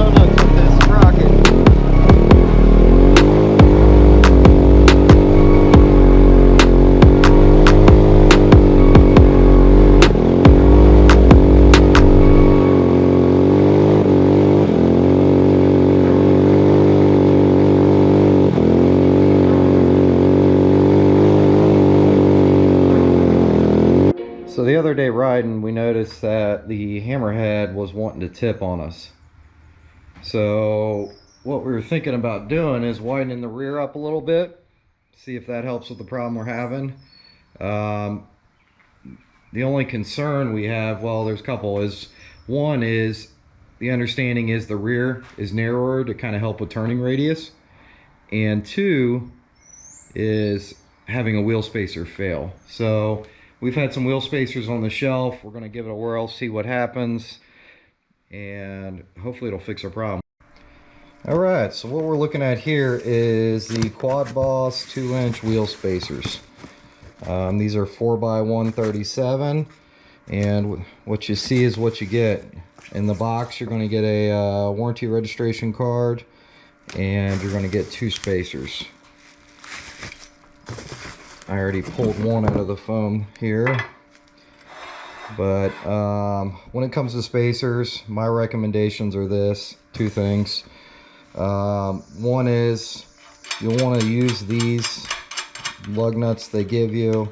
donuts with this Sprocket. So the other day riding, we noticed that the Hammerhead was wanting to tip on us. So what we were thinking about doing is widening the rear up a little bit, see if that helps with the problem we're having. The only concern we have, well, there's a couple, is one is the understanding is the rear is narrower to kind of help with turning radius, and two is having a wheel spacer fail. So we've had some wheel spacers on the shelf. We're going to give it a whirl, see what happens, and hopefully it'll fix our problem. All right, so what we're looking at here is the Quad Boss 2-inch wheel spacers. These are 4x137, and what you see is what you get. In the box, you're going to get a warranty registration card, and you're going to get 2 spacers. I already pulled one out of the foam here, but when it comes to spacers, my recommendations are this: 2 things. One is you'll want to use these lug nuts they give you.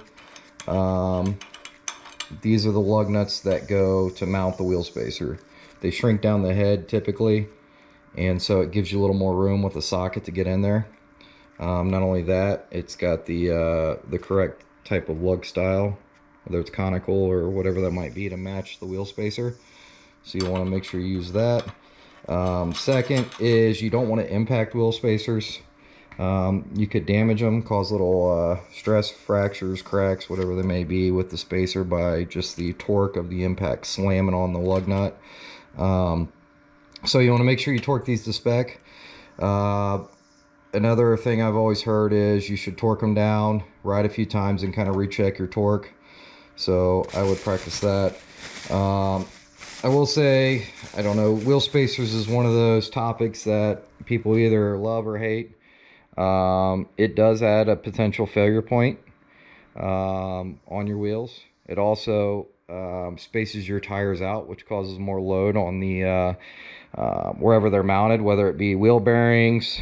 These are the lug nuts that go to mount the wheel spacer. They shrink down the head typically, and so it gives you a little more room with the socket to get in there. Not only that, it's got the correct type of lug style, whether it's conical or whatever that might be, to match the wheel spacer. So you want to make sure you use that. Second is you don't want to impact wheel spacers. You could damage them, cause little stress fractures, cracks, whatever they may be with the spacer by just the torque of the impact slamming on the lug nut. So you want to make sure you torque these to spec. Another thing I've always heard is you should torque them down, ride a few times, and kind of recheck your torque. So I would practice that. I will say, I don't know, wheel spacers is one of those topics that people either love or hate. It does add a potential failure point on your wheels. It also spaces your tires out, which causes more load on the wherever they're mounted, whether it be wheel bearings.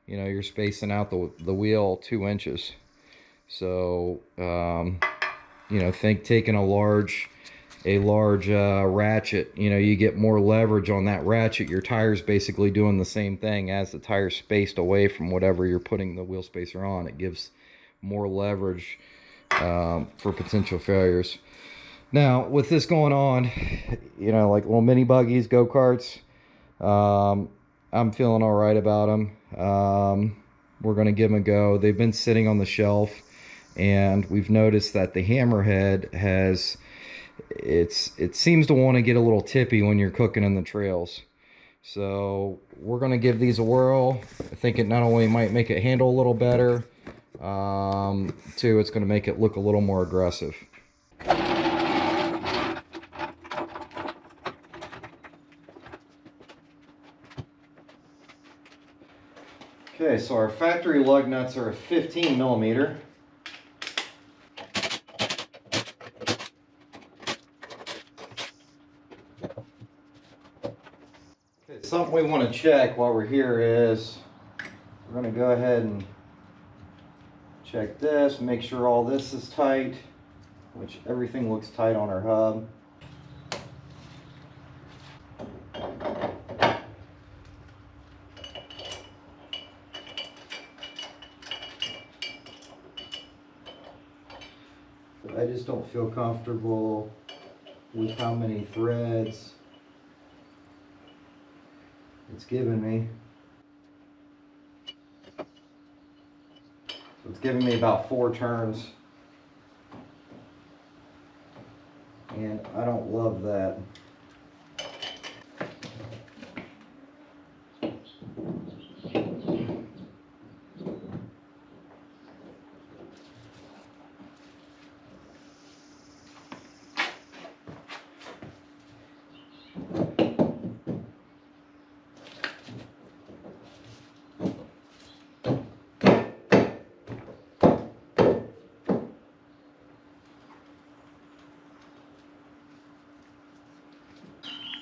You know, you're spacing out the wheel 2 inches. So you know, think taking a large ratchet, you know, you get more leverage on that ratchet. Your tire's basically doing the same thing. As the tire's spaced away from whatever you're putting the wheel spacer on, it gives more leverage for potential failures. Now, with this going on, you know, like little mini buggies, go-karts, I'm feeling all right about them. We're going to give them a go. They've been sitting on the shelf, and we've noticed that the Hammerhead has, it seems to want to get a little tippy when you're cooking in the trails. So we're going to give these a whirl. I think it not only might make it handle a little better, too, it's going to make it look a little more aggressive. Okay, so our factory lug nuts are a 15 millimeter. Okay, something we want to check while we're here is we're going to go ahead and check this, make sure all this is tight, which everything looks tight on our hub. But I just don't feel comfortable with how many threads it's given me. So it's giving me about 4 turns, and I don't love that.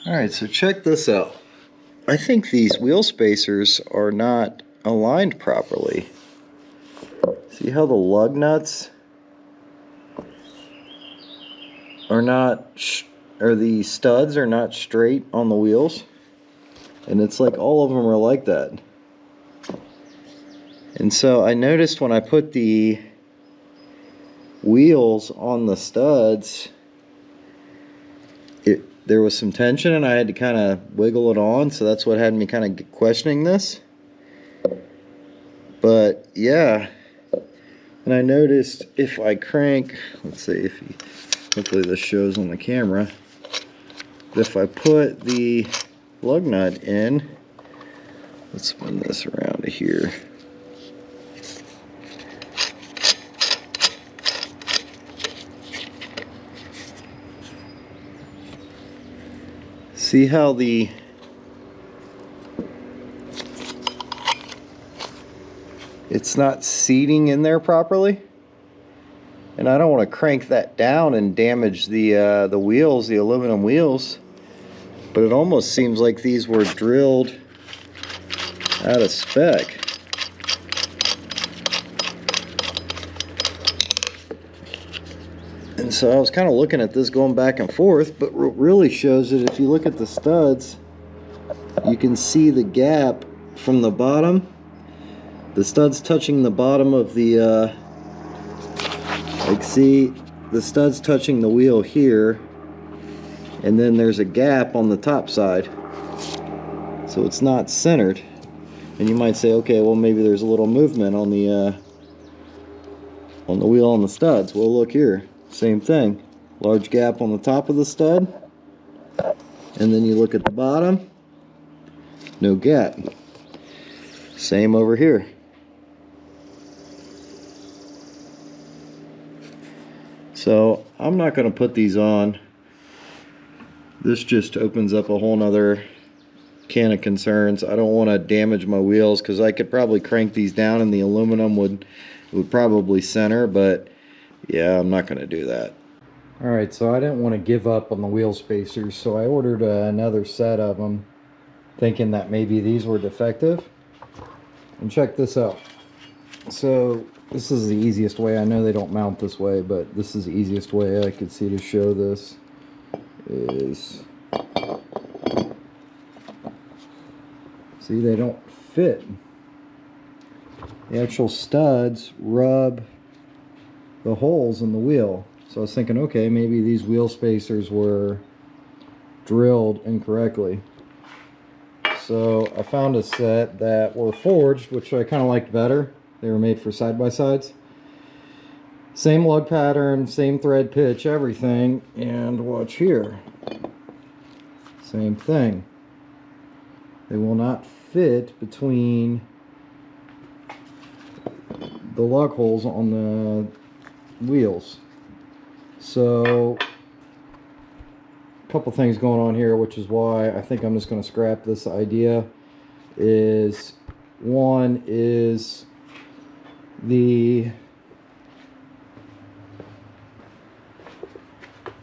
Alright, so check this out. I think these wheel spacers are not aligned properly. See how the lug nuts are not, or the studs are not straight on the wheels? And it's like all of them are like that. And so I noticed when I put the wheels on the studs, there was some tension and I had to kind of wiggle it on, so that's what had me kind of questioning this. But yeah, and I noticed if I crank, let's see if you, hopefully this shows on the camera, if I put the lug nut in, let's spin this around to here. See how it's not seating in there properly? And I don't want to crank that down and damage the wheels, the aluminum wheels. But it almost seems like these were drilled out of spec. And so I was kind of looking at this going back and forth, but what really shows it, if you look at the studs, you can see the gap from the bottom. The studs touching the bottom of the, like see, the studs touching the wheel here, and then there's a gap on the top side. So it's not centered. And you might say, okay, well maybe there's a little movement on the wheel on the studs. Well, look here. Same thing, large gap on the top of the stud, and then you look at the bottom, no gap. Same over here. So I'm not going to put these on. This just opens up a whole nother can of concerns. I don't want to damage my wheels because I could probably crank these down and the aluminum would probably center, but yeah, I'm not going to do that. Alright, so I didn't want to give up on the wheel spacers, so I ordered another set of them, thinking that maybe these were defective. And check this out. So this is the easiest way. I know they don't mount this way, but this is the easiest way I could see to show this. Is, see, they don't fit. The actual studs rub the holes in the wheel. So I was thinking, okay, maybe these wheel spacers were drilled incorrectly. So I found a set that were forged, which I kind of liked better. They were made for side-by-sides. Same lug pattern, same thread pitch, everything. And watch here. Same thing. They will not fit between the lug holes on the wheels. So a couple things going on here, which is why I think I'm just going to scrap this idea. Is one is the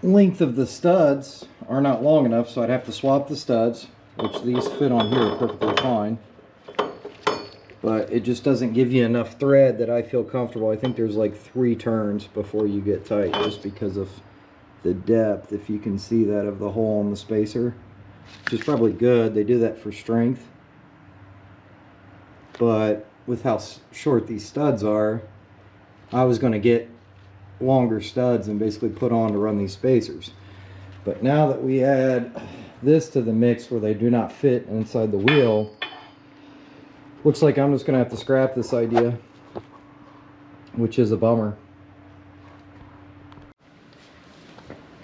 length of the studs are not long enough, so I'd have to swap the studs, which these fit on here perfectly fine. But it just doesn't give you enough thread that I feel comfortable. I think there's like 3 turns before you get tight, just because of the depth, if you can see that, of the hole in the spacer, which is probably good. They do that for strength. But with how short these studs are, I was going to get longer studs and basically put on to run these spacers. But now that we add this to the mix where they do not fit inside the wheel, looks like I'm just going to have to scrap this idea, which is a bummer.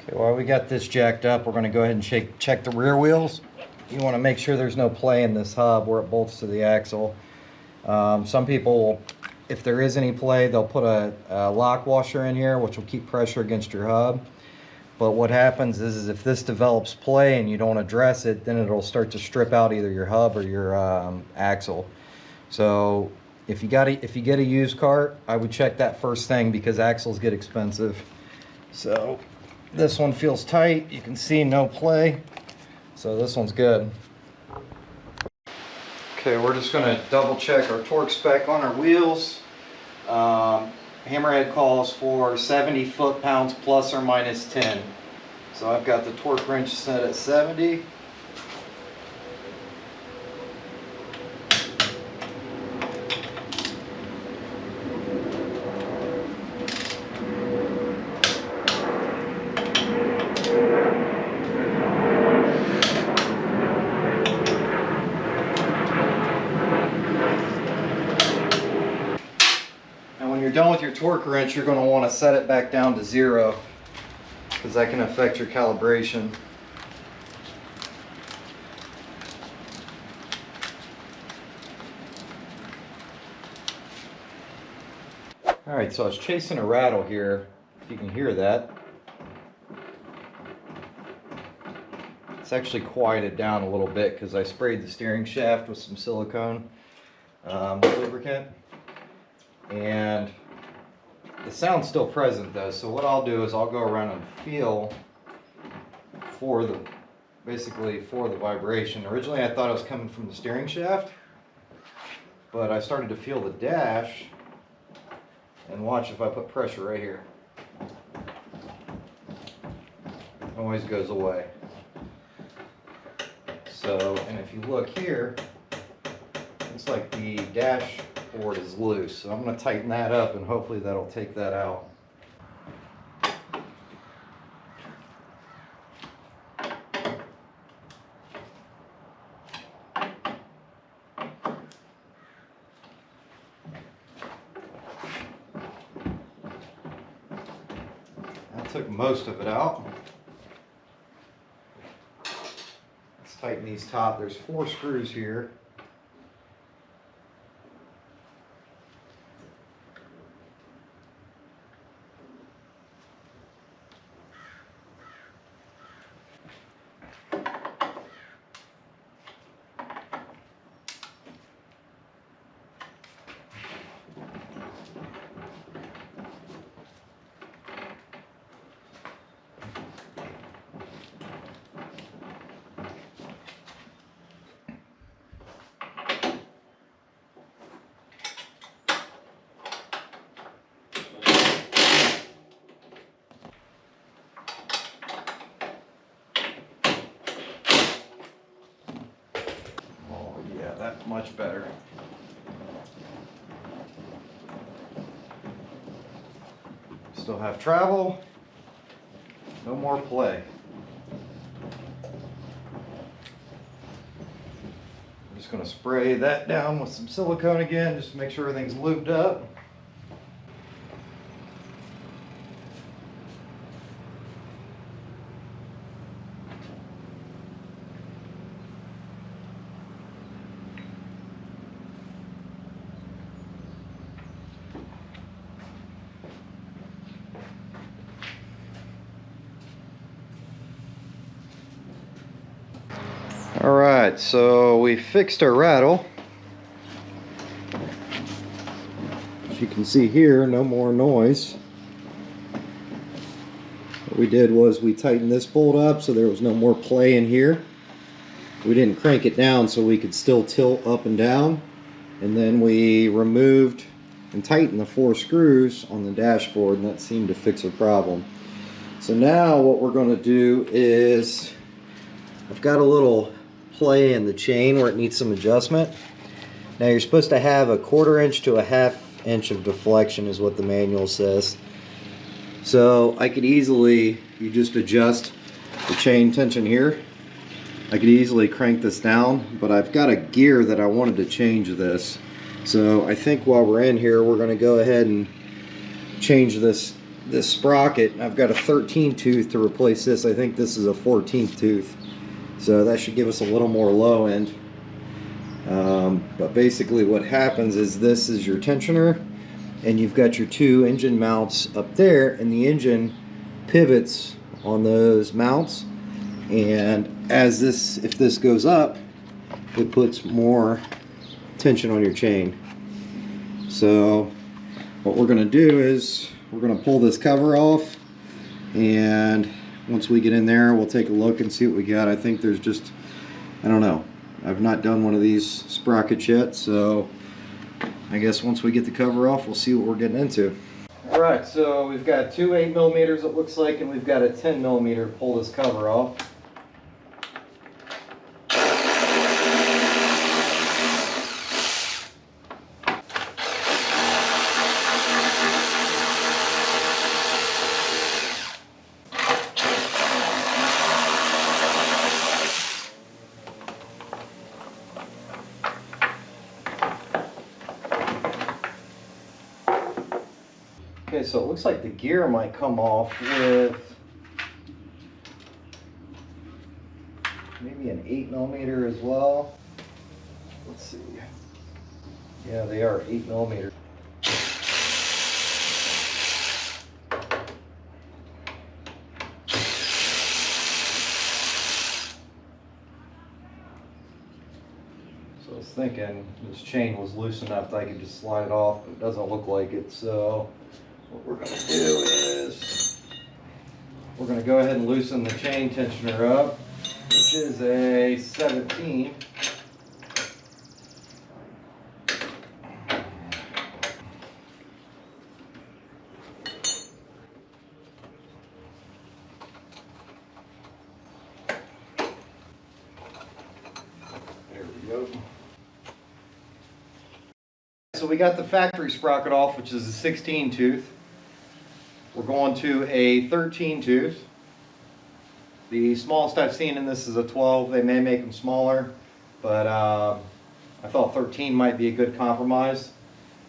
Okay, while we got this jacked up, we're going to go ahead and check the rear wheels. You want to make sure there's no play in this hub where it bolts to the axle. Some people, if there is any play, they'll put a lock washer in here, which will keep pressure against your hub. But what happens is if this develops play and you don't address it, then it'll start to strip out either your hub or your axle. So if you get a used cart, I would check that first thing, because axles get expensive. So this one feels tight. You can see no play. So this one's good. Okay, we're just going to double check our torque spec on our wheels. Hammerhead calls for 70 foot-pounds plus or minus 10. So I've got the torque wrench set at 70. When you're done with your torque wrench, you're going to want to set it back down to 0 because that can affect your calibration. Alright, so I was chasing a rattle here, if you can hear that. It's actually quieted down a little bit because I sprayed the steering shaft with some silicone lubricant. And the sound's still present though, so what I'll do is I'll go around and feel for the vibration. Originally I thought it was coming from the steering shaft, but I started to feel the dash, and watch if I put pressure right here. It always goes away. So, and if you look here, it's like the dashboard is loose. So I'm going to tighten that up and hopefully that'll take that out. That took most of it out. Let's tighten these top. There's 4 screws here. Much better. Still have travel, no more play. I'm just going to spray that down with some silicone again, just to make sure everything's lubed up. Alright, so we fixed our rattle. As you can see here, no more noise. What we did was we tightened this bolt up so there was no more play in here. We didn't crank it down so we could still tilt up and down. And then we removed and tightened the 4 screws on the dashboard, and that seemed to fix the problem. So now what we're going to do is, I've got a little play in the chain where it needs some adjustment. Now you're supposed to have a 1/4 inch to a 1/2 inch of deflection is what the manual says. So I could easily, you just adjust the chain tension here. I could easily crank this down, but I've got a gear that I wanted to change this. So I think while we're in here, we're going to go ahead and change this sprocket. I've got a 13 tooth to replace this. I think this is a 14th tooth. So that should give us a little more low end. But basically what happens is this is your tensioner, and you've got your 2 engine mounts up there, and the engine pivots on those mounts. And as this, if this goes up, it puts more tension on your chain. So what we're going to do is we're going to pull this cover off, and once we get in there, we'll take a look and see what we got. I think there's just, I don't know. I've not done one of these sprockets yet, so I guess once we get the cover off, we'll see what we're getting into. Alright, so we've got two 8mm it looks like, and we've got a 10mm to pull this cover off. Okay, so it looks like the gear might come off with maybe an 8mm as well. Let's see. Yeah, they are 8mm. So I was thinking this chain was loose enough that I could just slide it off, but it doesn't look like it, so what we're going to do is we're going to go ahead and loosen the chain tensioner up, which is a 17. There we go. So we got the factory sprocket off, which is a 16 tooth. We're going to a 13 tooth. The smallest I've seen in this is a 12. They may make them smaller, but I thought 13 might be a good compromise.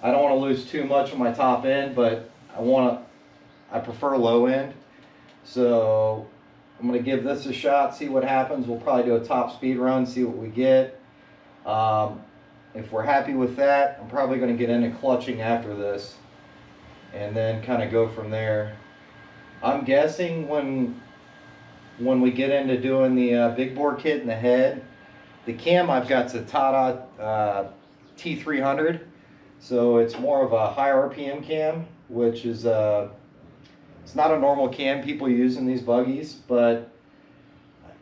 I don't want to lose too much on my top end, but I prefer low end. So I'm going to give this a shot, see what happens. We'll probably do a top speed run, see what we get. If we're happy with that, I'm probably going to get into clutching after this and then kind of go from there. I'm guessing when we get into doing the big bore kit in the head, the cam I've got's a Tata T300, so it's more of a high RPM cam, which is it's not a normal cam people use in these buggies, but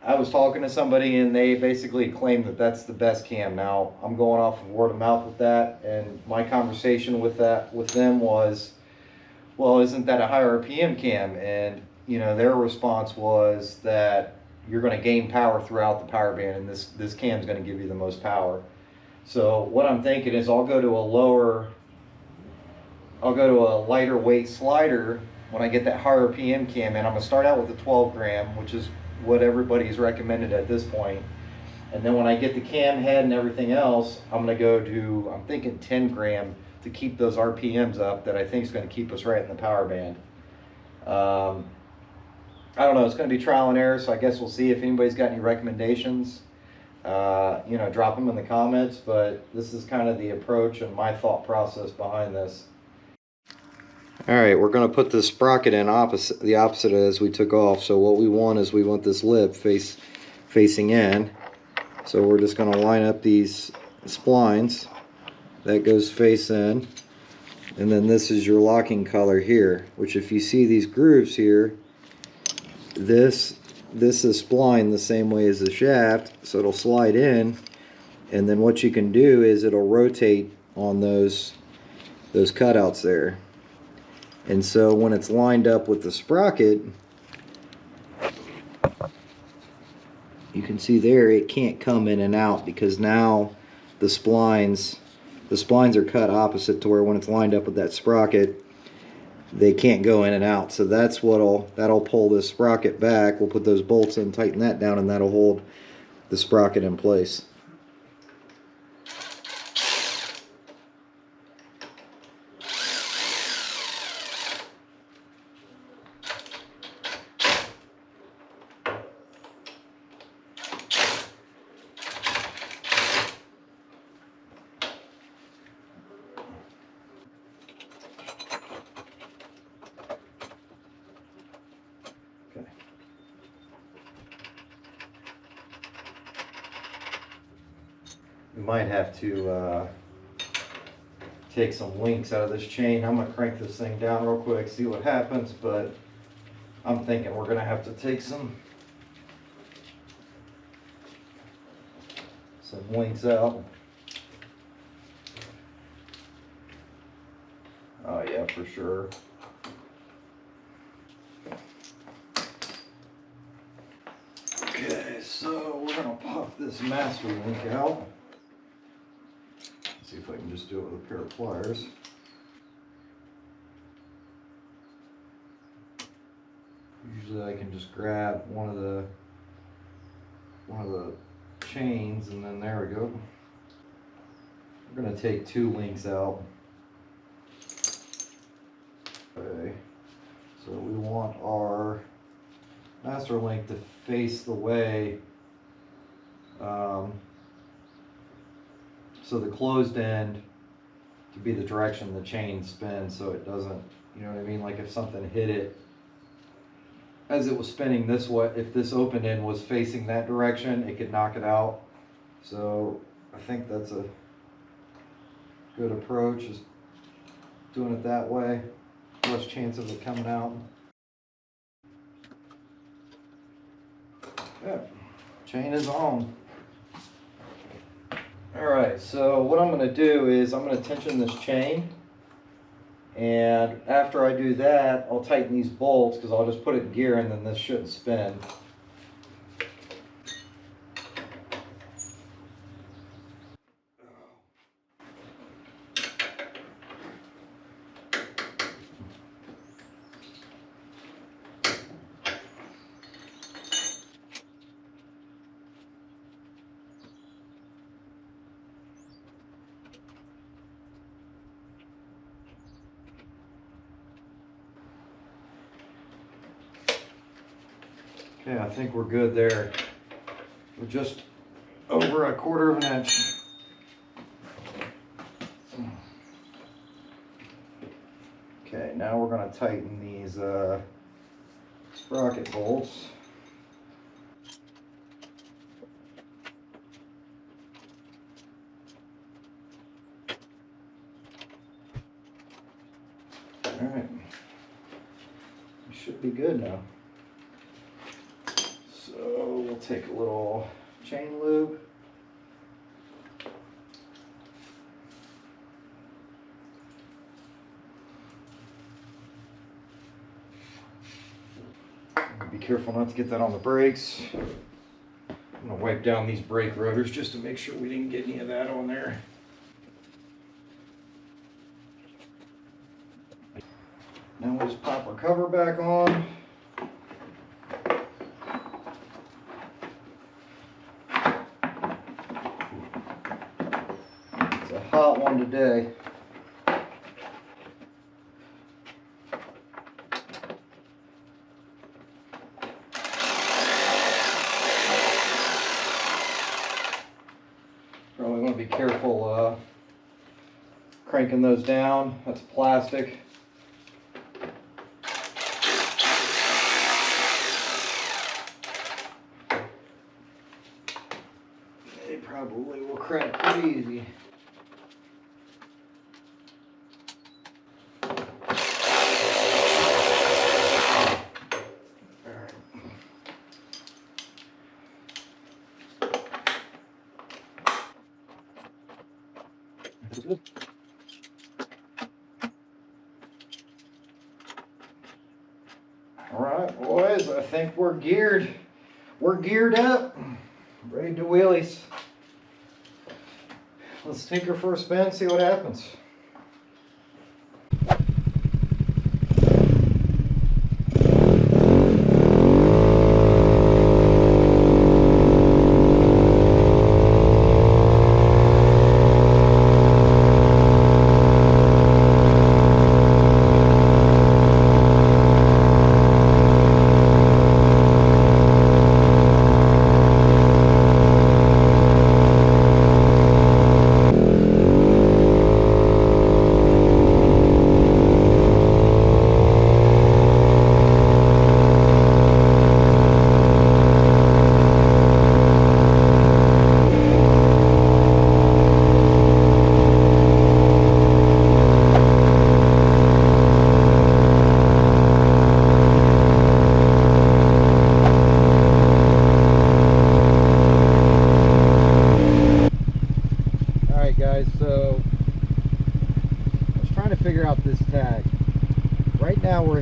I was talking to somebody and they basically claimed that that's the best cam. Now I'm going off of word of mouth with that, and my conversation with them was, well, isn't that a higher RPM cam? And you know, their response was that you're going to gain power throughout the power band, and this cam is going to give you the most power. So what I'm thinking is I'll go to a lighter weight slider when I get that higher RPM cam, and I'm going to start out with a 12 gram, which is what everybody's recommended at this point. And then when I get the cam head and everything else, I'm going to go to, I'm thinking 10 gram to keep those RPMs up that I think is going to keep us right in the power band. I don't know, it's going to be trial and error, so I guess we'll see. If anybody's got any recommendations, you know, drop them in the comments, but this is kind of the approach and my thought process behind this. Alright, we're going to put the sprocket in the opposite as we took off. So what we want is we want this lip facing in. So we're just going to line up these splines. That goes face in. And then this is your locking collar here, which if you see these grooves here, this is spline the same way as the shaft, so it'll slide in, and then what you can do is it'll rotate on those cutouts there. And so when it's lined up with the sprocket, you can see there it can't come in and out, because now the splines are cut opposite to where when it's lined up with that sprocket, they can't go in and out. So that's that'll pull this sprocket back. We'll put those bolts in, tighten that down, and that'll hold the sprocket in place. We might have to take some links out of this chain. I'm going to crank this thing down real quick, see what happens, but I'm thinking we're gonna have to take some links out. Oh yeah, for sure. Okay, so we're gonna pop this master link out. Let's see if I can just do it with a pair of pliers. Usually I can just grab one of the chains, and then there we go. We're gonna take 2 links out. Okay, so we want our master link to face the way, so the closed end to be the direction the chain spins, so it doesn't, you know what I mean, like if something hit it as it was spinning this way, if this open end was facing that direction, it could knock it out. So I think that's a good approach, is doing it that way. Less chance of it coming out. Yeah, chain is on. Alright, so what I'm going to do is I'm going to tension this chain, and after I do that I'll tighten these bolts, because I'll just put it in gear and then this shouldn't spin. Okay, I think we're good there. We're just over 1/4 of an inch. Okay, now we're going to tighten these sprocket bolts. Alright, we should be good now. So we'll take a little chain lube. Be careful not to get that on the brakes. I'm going to wipe down these brake rotors just to make sure we didn't get any of that on there. Now we'll just pop our cover back on. It's a hot one today. Probably want to be careful cranking those down. That's plastic. They probably will crank pretty easy. All right, boys, I think we're geared. We're geared up, ready to do wheelies. Let's take her for a spin, see what happens.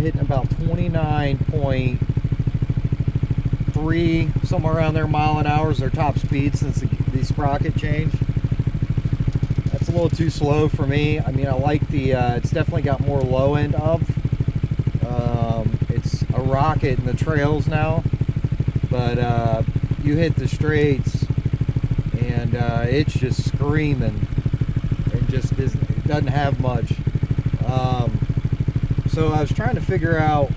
hitting about 29.3, somewhere around there, mile an hour is their top speed since the Sprocket change. That's a little too slow for me. I mean, I like the, it's definitely got more low end up. It's a rocket in the trails now, but you hit the straights and it's just screaming and just it doesn't have much. So I was trying to figure out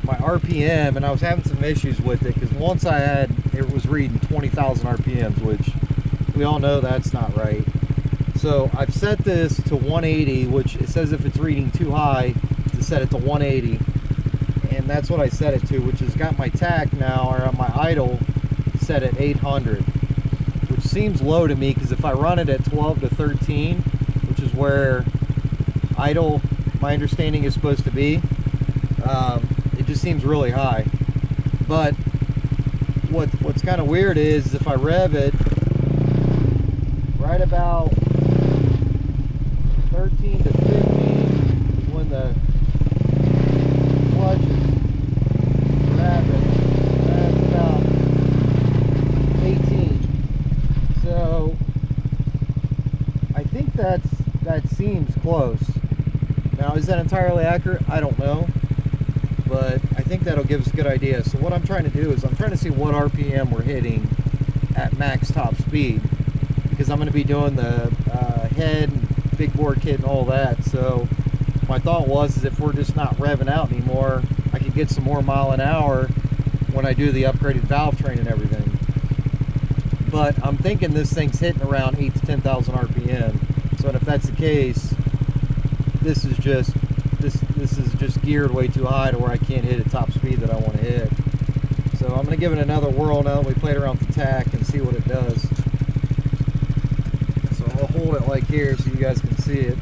my RPM, and I was having some issues with it because once it was reading 20,000 RPMs, which we all know that's not right. So I've set this to 180, which it says if it's reading too high to set it to 180, and that's what I set it to, which has got my tach now, or my idle, set at 800, which seems low to me because if I run it at 12 to 13, which is where idle, my understanding, is supposed to be, it just seems really high. But what's kind of weird is if I rev it right about 13 to 15 when the clutch is rapid, that's about 18. So I think that seems close. Now, is that entirely accurate? I don't know, but I think that'll give us a good idea. So what I'm trying to do is I'm trying to see what RPM we're hitting at max top speed, because I'm going to be doing the head and big bore kit and all that. So my thought was is if we're just not revving out anymore, I could get some more mile an hour when I do the upgraded valve train and everything. But I'm thinking this thing's hitting around 8 to 10,000 RPM. So if that's the case, this is just geared way too high to where I can't hit a top speed that I want to hit. So I'm going to give it another whirl now that we played around with the tach and see what it does. So I'll hold it like here so you guys can see it.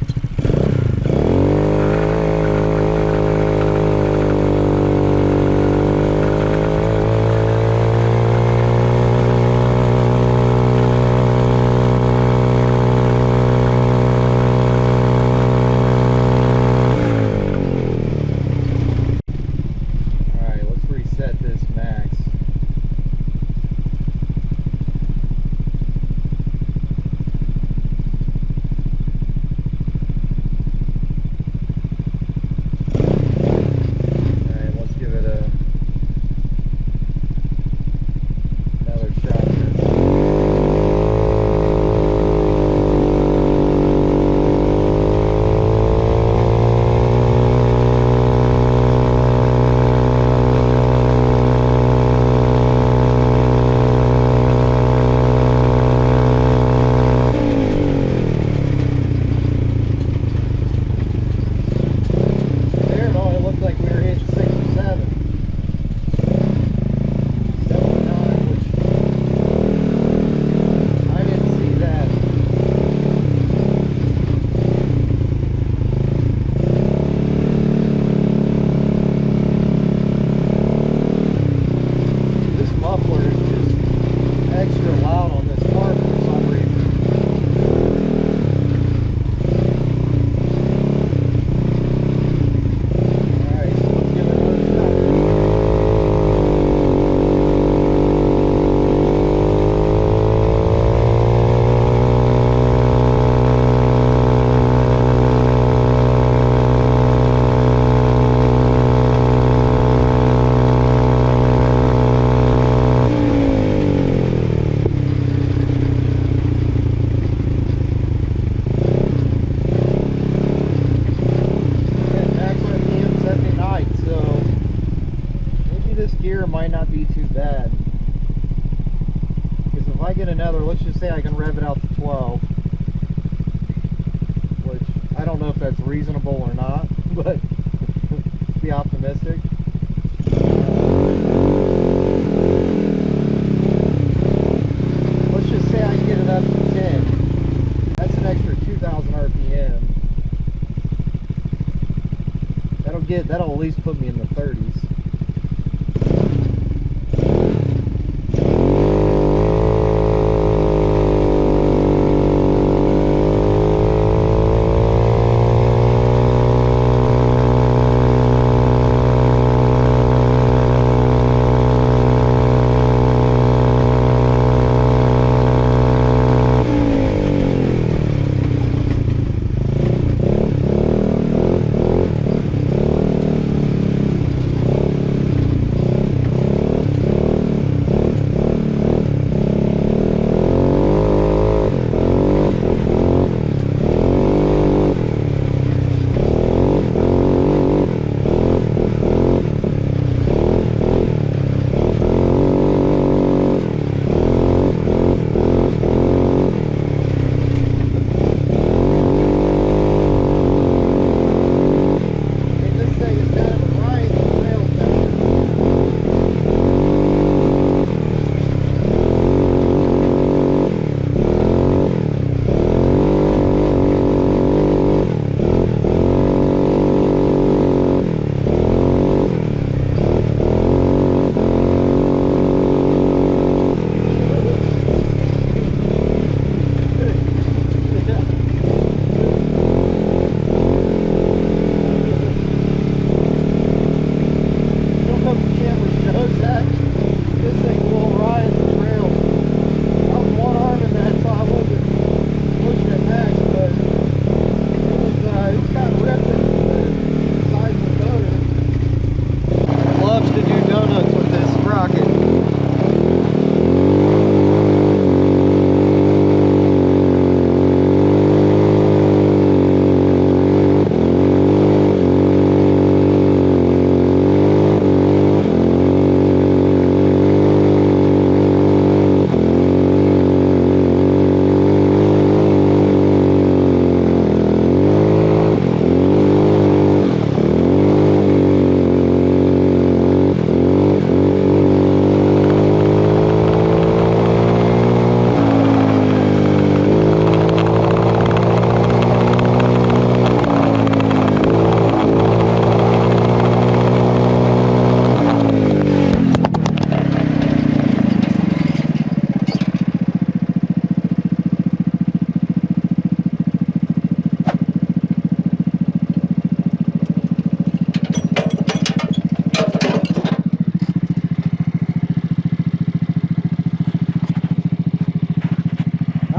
Might not be too bad, because if I get another, let's just say I can rev it out to 12, which I don't know if that's reasonable or not, but be optimistic. Let's just say I can get it up to 10. That's an extra 2,000 RPM. That'll at least put me in the 30s.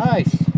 Nice.